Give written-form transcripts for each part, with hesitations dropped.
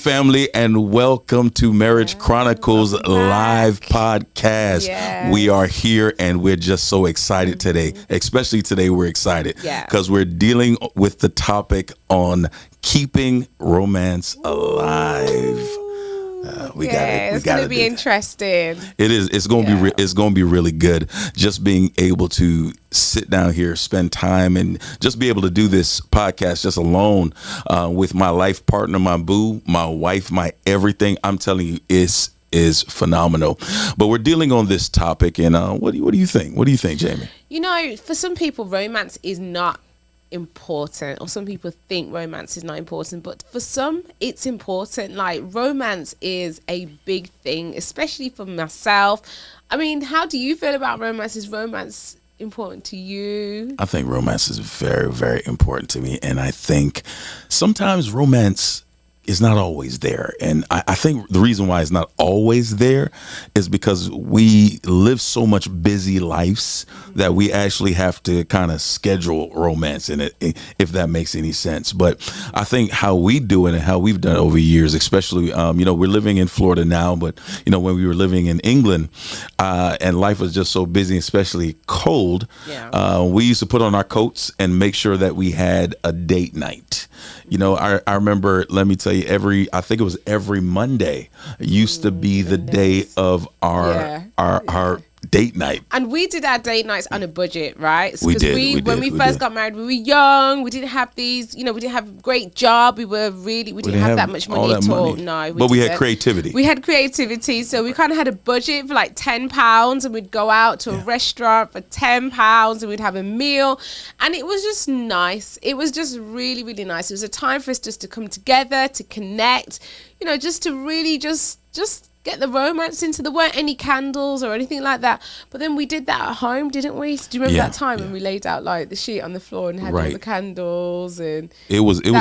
family, and welcome to Marriage Chronicles live podcast. Yes. We are here, and we're just so excited today. Especially today, we're excited because we're dealing with the topic on keeping romance alive. It's going to be interesting. It is. It's going to be. It's going to be really good. Just being able to sit down here, spend time, and just be able to do this podcast just alone with my life partner, my boo, my wife, my everything. I'm telling you, is phenomenal. But we're dealing on this topic, and what do you think? What do you think, Jamie? You know, for some people, romance is not important, or some people think romance is not important, but for some it's important. Like, romance is a big thing, especially for myself. I mean, how do you feel about romance? Is romance important to you? I think romance is very, very important to me, and I think sometimes romance is not always there. And I think the reason why it's not always there is because we live so much busy lives that we actually have to kind of schedule romance in it, if that makes any sense. But I think how we do it and how we've done it over years, especially, we're living in Florida now, but, when we were living in England and life was just so busy, especially cold, we used to put on our coats and make sure that we had a date night. I remember, let me tell you, I think it was every Monday used to be the day of our date night. And we did our date nights on a budget, right? When we first got married, we were young. We didn't have these, we didn't have a great job. We didn't have that much money at all. No, but we had creativity. We had creativity, so we kind of had a budget for like £10, and we'd go out to a restaurant for £10, and we'd have a meal, and it was just nice. It was just really, really nice. It was a time for us just to come together, to connect, just to really just get the romance into. There weren't any candles or anything like that, but then we did that at home, didn't we? Do you remember that time when we laid out like the sheet on the floor and had all the candles? And it was really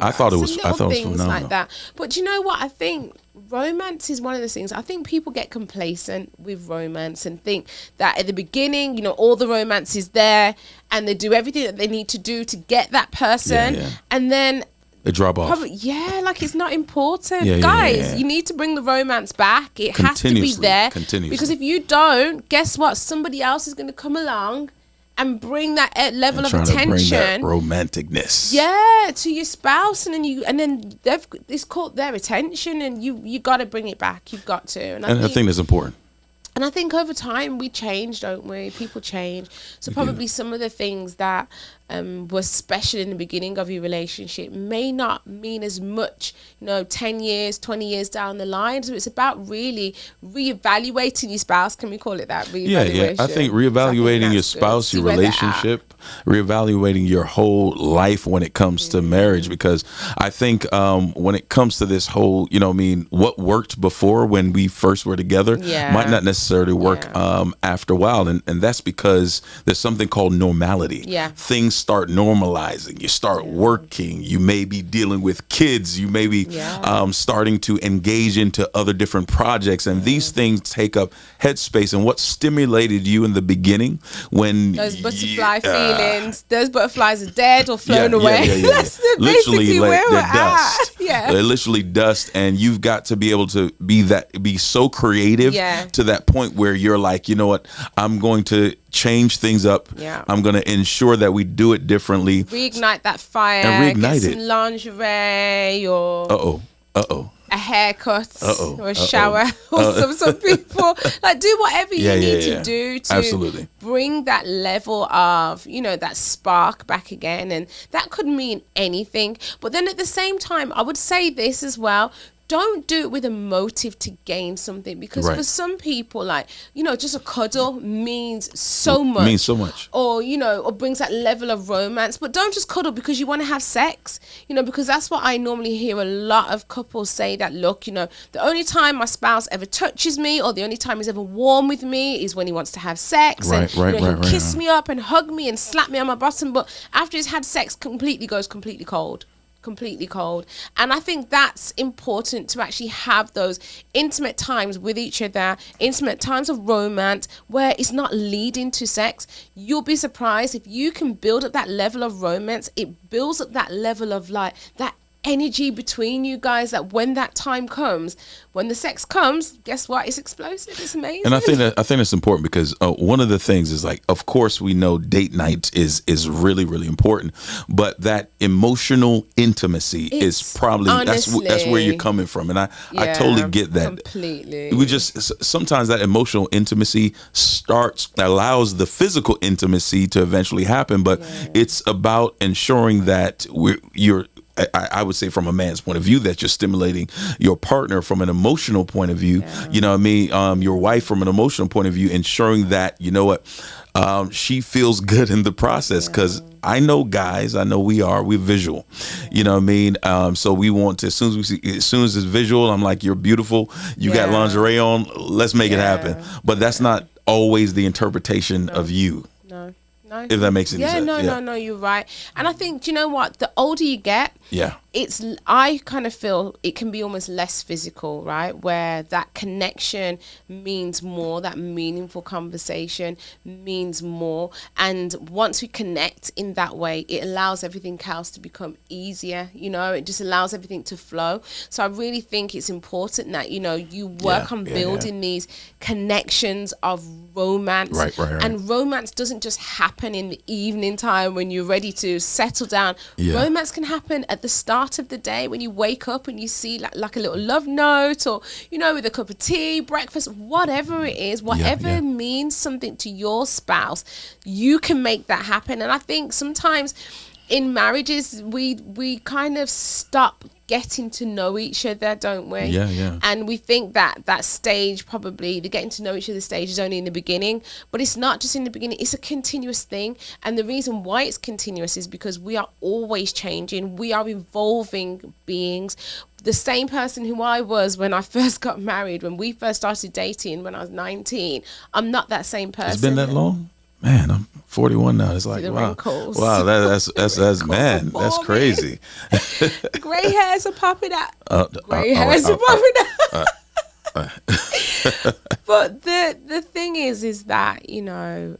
I thought it was things phenomenal. like that. But you know what? I think romance is one of those things. I think people get complacent with romance and think that at the beginning, all the romance is there, and they do everything that they need to do to get that person, and then they drop off. Like it's not important. Guys, you need to bring the romance back. It has to be there. Because if you don't, guess what? Somebody else is going to come along and bring that level of attention, bring that romanticness, to your spouse, and then it's caught their attention, and you got to bring it back. You've got to. And I think that's important. And I think over time we change, don't we? People change. So probably some of the things that were special in the beginning of your relationship may not mean as much, 10 years, 20 years down the line. So it's about really reevaluating your spouse. Can we call it that? Reevaluation? I think reevaluating your spouse, your relationship, reevaluating your whole life when it comes to marriage. Because I think when it comes to this whole, what worked before when we first were together might not necessarily work after a while. And that's because there's something called normality. Things start normalizing. You start working. You may be dealing with kids. You may be starting to engage into other different projects. And these things take up headspace. And what stimulated you in the beginning when those butterfly feelings, those butterflies are dead or flown away. That's literally basically where we're dust. at. They're literally dust. And you've got to be able to be so creative to that point where you're like, you know what, I'm going to change things up. I'm going to ensure that we do it differently. Reignite that fire. And reignite get some lingerie or a haircut or a shower or some people like do whatever you need to do to bring that level of that spark back again. And that could mean anything, but then at the same time I would say this as well: don't do it with a motive to gain something, because for some people, just a cuddle means so much. Or, or brings that level of romance. But don't just cuddle because you want to have sex, because that's what I normally hear a lot of couples say, that, look, the only time my spouse ever touches me, or the only time he's ever warm with me, is when he wants to have sex. He'll kiss me up and hug me and slap me on my bottom. But after he's had sex, goes completely cold. And I think that's important, to actually have those intimate times with each other, intimate times of romance where it's not leading to sex. You'll be surprised if you can build up that level of romance. It builds up that level of that energy between you guys that when that time comes, when the sex comes, guess what? It's explosive. It's amazing. And I think it's important because one of the things is like, of course, we know date night is really, really important, but that emotional intimacy is probably that's where you're coming from, and I totally get that completely. We just sometimes that emotional intimacy allows the physical intimacy to eventually happen, but it's about ensuring that I would say from a man's point of view that you're stimulating your partner from an emotional point of view, you know what I mean? Your wife from an emotional point of view, ensuring that, you know what, she feels good in the process. Because I know guys, we're visual, you know what I mean? So we want to, as soon as it's visual, I'm like, you're beautiful, you got lingerie on, let's make it happen. But that's not always the interpretation of you. No. If that makes any sense. No, you're right. And I think, do you know what? The older you get, I kind of feel it can be almost less physical, right? Where that connection means more, that meaningful conversation means more. And once we connect in that way, it allows everything else to become easier, you know, it just allows everything to flow. So I really think it's important that, you know, you work on building these connections of romance. Right. And romance doesn't just happen in the evening time when you're ready to settle down. Romance can happen at the start of the day when you wake up and you see like a little love note, or, you know, with a cup of tea, breakfast, whatever it is, whatever means something to your spouse, you can make that happen. And I think sometimes in marriages we kind of stop getting to know each other, don't we? And we think that stage, probably the getting to know each other stage, is only in the beginning, but it's not just in the beginning, it's a continuous thing. And the reason why it's continuous is because we are always changing, we are evolving beings. The same person who I was when I first got married, when we first started dating when I was 19, I'm not that same person. It's been that long? Man, I'm 41 now. It's like, wow, that's man, that's crazy. Gray hairs are popping out. Gray hairs are popping out. But the thing is that, you know,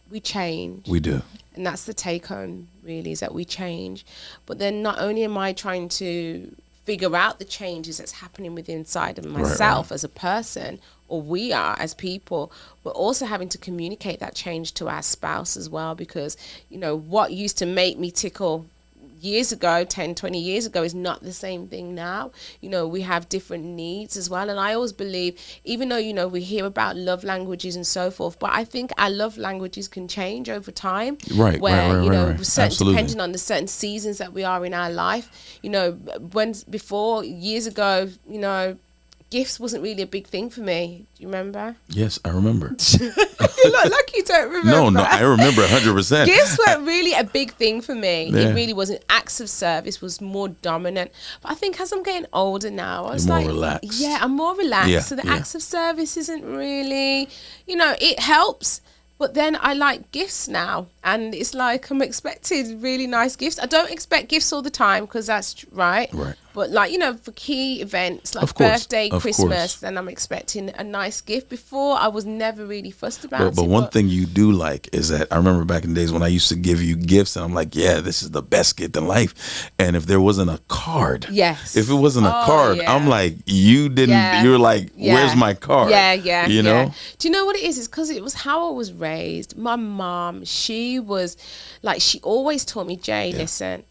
we change. We do. And that's the take home, really, is that we change. But then not only am I trying to figure out the changes that's happening within inside of myself as a person, or we are as people, we're also having to communicate that change to our spouse as well, because, you know, what used to make me tickle years ago, 10, 20 years ago, is not the same thing now. You know, we have different needs as well. And I always believe, even though, you know, we hear about love languages and so forth, but I think our love languages can change over time. Right. Depending on the certain seasons that we are in our life. You know, years ago, you know, gifts wasn't really a big thing for me. Do you remember? Yes, I remember. You look like you don't remember. No, I remember 100%. Gifts weren't really a big thing for me. Yeah. It really wasn't. Acts of service was more dominant. But I think as I'm getting older now, I was more relaxed. Yeah, I'm more relaxed. Yeah, so the acts of service isn't really, you know, it helps. But then I like gifts now, and it's like I'm expected really nice gifts. I don't expect gifts all the time, because that's right. But like, you know, for key events like birthday, Christmas, then I'm expecting a nice gift. Before, I was never really fussed about it. But one thing you do like is that I remember back in the days when I used to give you gifts, and I'm like, yeah, this is the best gift in life. And if there wasn't a card, if it wasn't a card, I'm like, you didn't. You're like, where's my card? You know. Do you know what it is? It's because it was how I was raised. My mom, she was like, she always taught me, Jay, listen,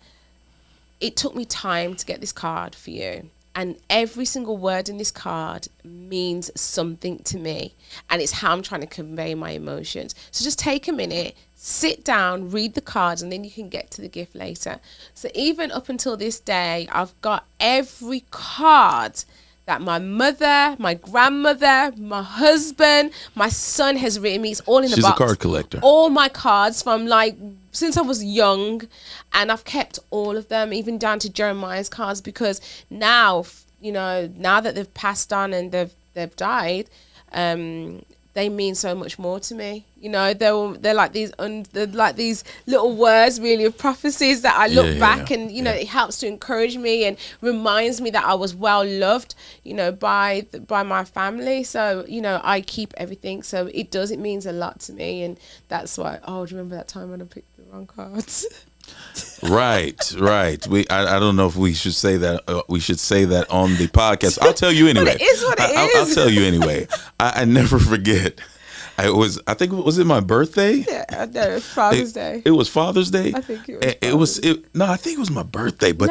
it took me time to get this card for you, and every single word in this card means something to me, and it's how I'm trying to convey my emotions. So just take a minute, sit down, read the cards, and then you can get to the gift later. So even up until this day, I've got every card that my mother, my grandmother, my husband, my son has written me. It's all in the box. She's a card collector. All my cards from like since I was young, and I've kept all of them, even down to Jeremiah's cards, because now, you know, now that they've passed on and they've died, they mean so much more to me. You know, they're like these little words really of prophecies that I look back and, you know, it helps to encourage me and reminds me that I was well loved, you know, by my family. So, you know, I keep everything. So it means a lot to me. And that's why, do you remember that time when I picked the wrong cards? Right. I don't know if we should say that. We should say that on the podcast. I'll tell you anyway. But it is what it is. I'll tell you anyway. I never forget. I think was it my birthday? Yeah, no, Father's Day. It was Father's Day. I think it was. I think it was my birthday, but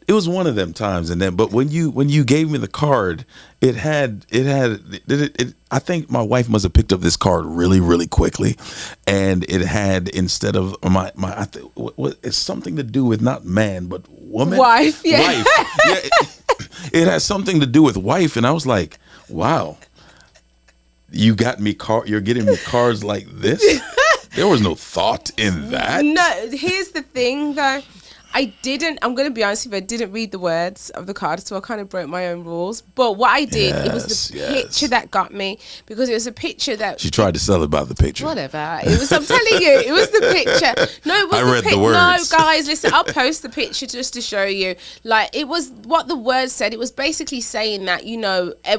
it was one of them times. And then, but when you gave me the card, it had. I think my wife must have picked up this card really, really quickly, and it had, instead of it's something to do with not man but woman, wife. Yeah. Wife. Yeah. It has something to do with wife, and I was like, wow. You're getting me cards like this? There was no thought in that. No, here's the thing though. I'm going to be honest with you, I didn't read the words of the card, so I kind of broke my own rules. But what I did, it was the picture that got me, because it was a picture that... She tried to sell it by the picture. Whatever. I'm telling you, it was the picture. No, it was I read the words. No, guys, listen, I'll post the picture just to show you. Like, it was what the words said. It was basically saying that,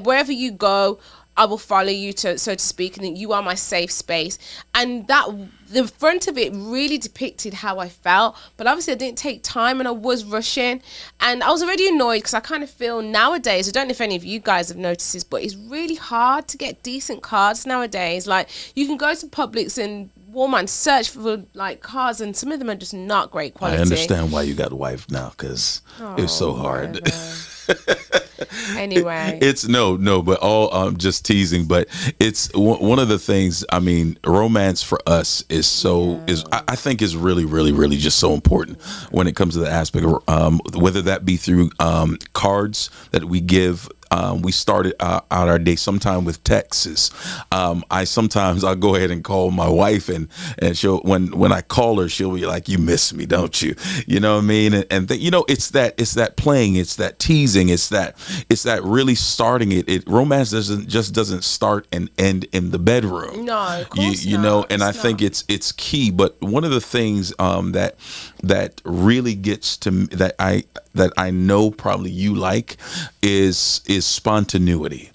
wherever you go, I will follow you, so to speak, and you are my safe space. And the front of it really depicted how I felt. But obviously I didn't take time, and I was rushing. And I was already annoyed because I kind of feel nowadays, I don't know if any of you guys have noticed this, but it's really hard to get decent cards nowadays. Like, you can go to Publix and Walmart and search for like cards, and some of them are just not great quality. I understand why you got a wife now, because it's so hard. Anyway, it's no, but all just teasing. But it's one of the things. I mean, romance for us is I think is really, really, really just so important when it comes to the aspect of whether that be through cards that we give. We started out our day sometime with texts. I'll go ahead and call my wife, and she'll when I call her, she'll be like, "You miss me, don't you?" You know what I mean? And it's that playing, it's that teasing, it's that really starting it. Romance doesn't start and end in the bedroom. No, of course not. And I think it's key. But one of the things that really gets to me, that I know probably you like is spontaneity.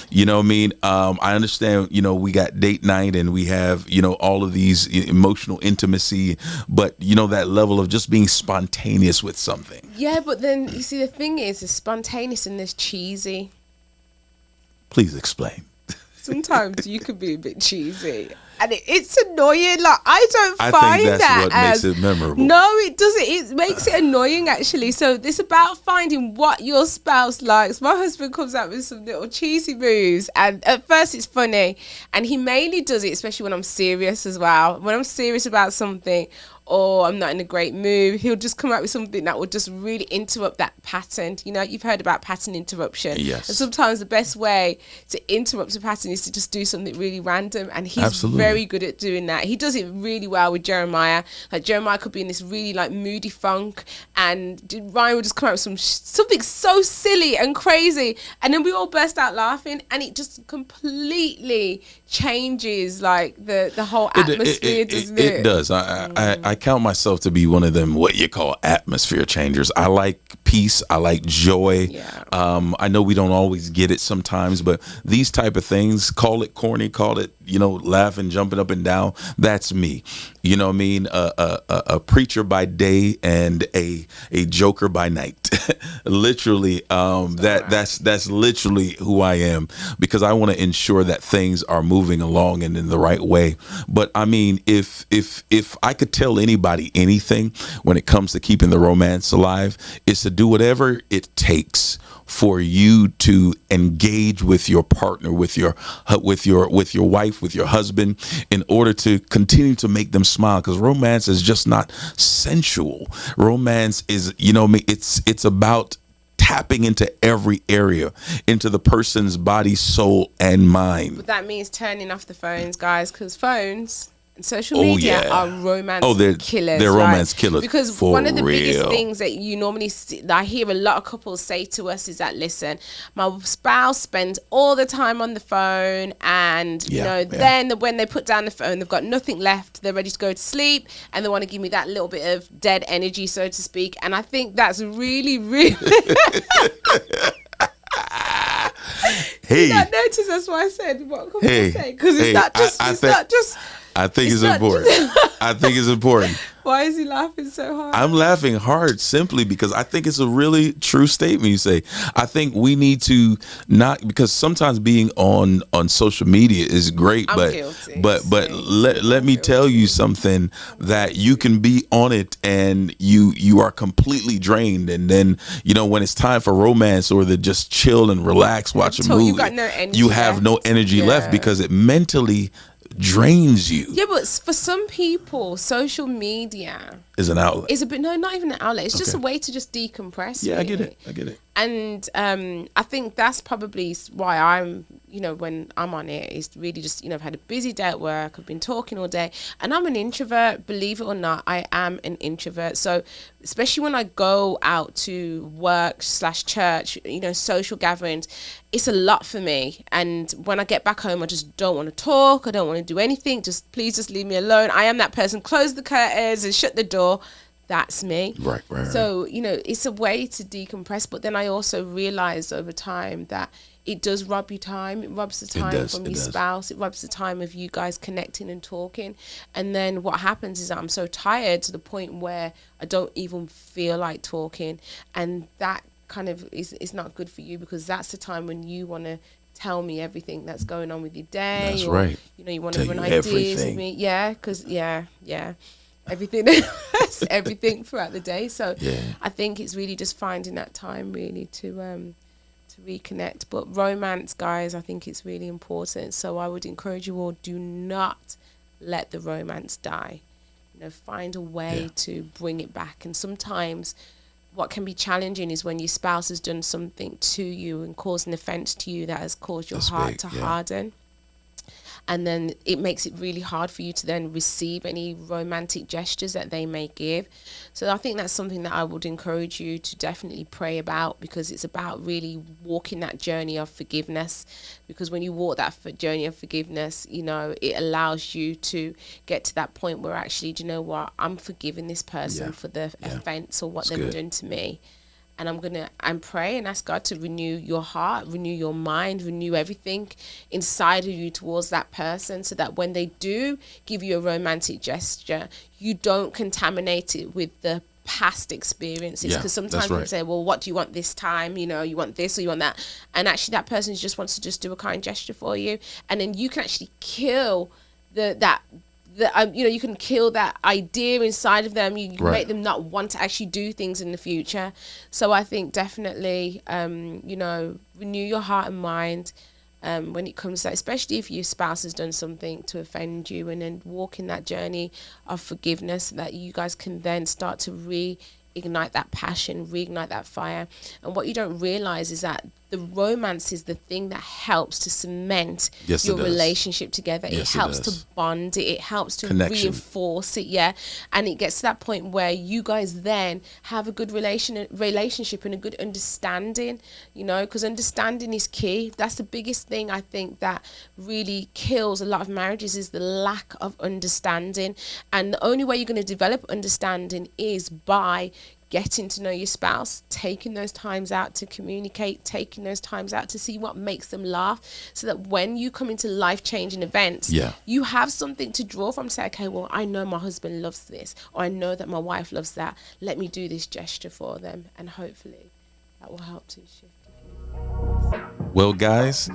You know what I mean? I understand, we got date night and we have, all of these emotional intimacy, but that level of just being spontaneous with something. Yeah, but then you see, the thing is, it's spontaneous and there's cheesy. Please explain. Sometimes you could be a bit cheesy. And it's annoying. Like, I think that's that what makes it memorable. No, it doesn't. It makes it annoying, actually. So it's about finding what your spouse likes. My husband comes out with some little cheesy moves, and at first it's funny, and he mainly does it, especially when I'm serious as well. When I'm serious about something, or I'm not in a great mood, he'll just come out with something that will just really interrupt that pattern. You've heard about pattern interruption. Yes. And sometimes the best way to interrupt a pattern is to just do something really random. And he's Absolutely. very good at doing that. He does it really well with Jeremiah. Like, Jeremiah could be in this really like moody funk, and Ryan would just come out with something so silly and crazy, and then we all burst out laughing, and it just completely changes like the whole atmosphere. It does. I count myself to be one of them, what you call atmosphere changers. I like peace. I like joy. Yeah. I know we don't always get it sometimes, but these type of things, call it corny, call it, laughing, jumping up and down. That's me. You know what I mean? A preacher by day and a joker by night. Literally, that's literally who I am, because I want to ensure that things are moving along and in the right way. But I mean, if I could tell anybody anything when it comes to keeping the romance alive, is to do whatever it takes for you to engage with your partner, with your wife, with your husband, in order to continue to make them smile. Because romance is just not sensual. Romance is, it's about tapping into every area, into the person's body, soul, and mind. But that means turning off the phones, guys, because phones and social media are romance killers. They're romance killers. Because one of the biggest things that you normally see, that I hear a lot of couples say to us, is that, listen, my spouse spends all the time on the phone, and then when they put down the phone, they've got nothing left. They're ready to go to sleep, and they want to give me that little bit of dead energy, so to speak. And I think that's really, really. Hey, did not notice? That's why I said what couples say, because it's not just. I think it's important. I think it's important. Why is he laughing so hard? I'm laughing hard simply because I think it's a really true statement you say. I think we need to not, because sometimes being on social media is great, but let me tell you something, that you can be on it and you are completely drained, and then when it's time for romance or to just chill and relax, watch a movie, you have no energy left because it mentally drains you. Yeah, but for some people, social media is an outlet. Not even an outlet. It's just a way to just decompress. Yeah, really. I get it. And I think that's probably why I'm, when I'm on it, is really just, I've had a busy day at work. I've been talking all day, and I'm an introvert. Believe it or not, I am an introvert. So especially when I go out to work/church, social gatherings, it's a lot for me. And when I get back home, I just don't want to talk. I don't want to do anything. Please just leave me alone. I am that person. Close the curtains and shut the door. That's me. Right. So, it's a way to decompress. But then I also realized over time that it does rob you time. It robs the time from your spouse. It robs the time of you guys connecting and talking. And then what happens is that I'm so tired to the point where I don't even feel like talking. And that kind of is not good for you, because that's the time when you want to tell me everything that's going on with your day. That's right. You want to run ideas with me. Yeah, because, everything everything throughout the day. So I think it's really just finding that time really to reconnect. But romance, guys, I think it's really important. So I would encourage you all, do not let the romance die. Find a way to bring it back. And sometimes what can be challenging is when your spouse has done something to you and caused an offense to you that has caused your heart to harden. And then it makes it really hard for you to then receive any romantic gestures that they may give. So I think that's something that I would encourage you to definitely pray about, because it's about really walking that journey of forgiveness. Because when you walk that journey of forgiveness, it allows you to get to that point where actually, do you know what? I'm forgiving this person for the offense or what they've done to me. And I'm pray and ask God to renew your heart, renew your mind, renew everything inside of you towards that person, so that when they do give you a romantic gesture, you don't contaminate it with the past experiences. Because sometimes people say, well, what do you want this time? You want this or you want that. And actually that person just wants to just do a kind gesture for you. And then you can actually kill you can kill that idea inside of them. You make them not want to actually do things in the future. So I think definitely, renew your heart and mind when it comes to that, especially if your spouse has done something to offend you, and then walk in that journey of forgiveness, so that you guys can then start to reignite that passion, reignite that fire. And what you don't realize is that the romance is the thing that helps to cement your relationship together. It helps to bond it. It helps to reinforce it. Yeah. And it gets to that point where you guys then have a good relationship and a good understanding, because understanding is key. That's the biggest thing I think that really kills a lot of marriages, is the lack of understanding. And the only way you're going to develop understanding is by getting to know your spouse, taking those times out to communicate, taking those times out to see what makes them laugh, so that when you come into life-changing events, you have something to draw from. Say, okay, well, I know my husband loves this, or I know that my wife loves that. Let me do this gesture for them, and hopefully that will help to shift. Well, guys,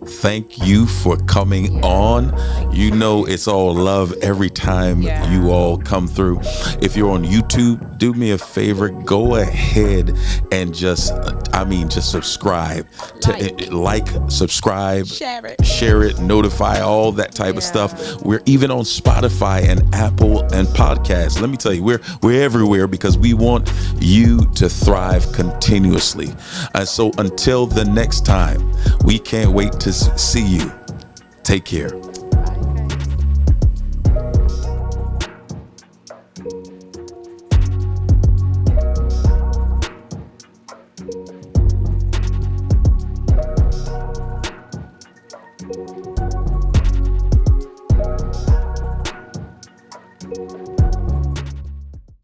thank you for coming on. It's all love every time you all come through. If you're on YouTube, do me a favor, go ahead and just subscribe. Subscribe, share it, notify, all that type of stuff. We're even on Spotify and Apple and podcasts. Let me tell you, we're everywhere, because we want you to thrive continuously. So until the next time, we can't wait to see you. Take care.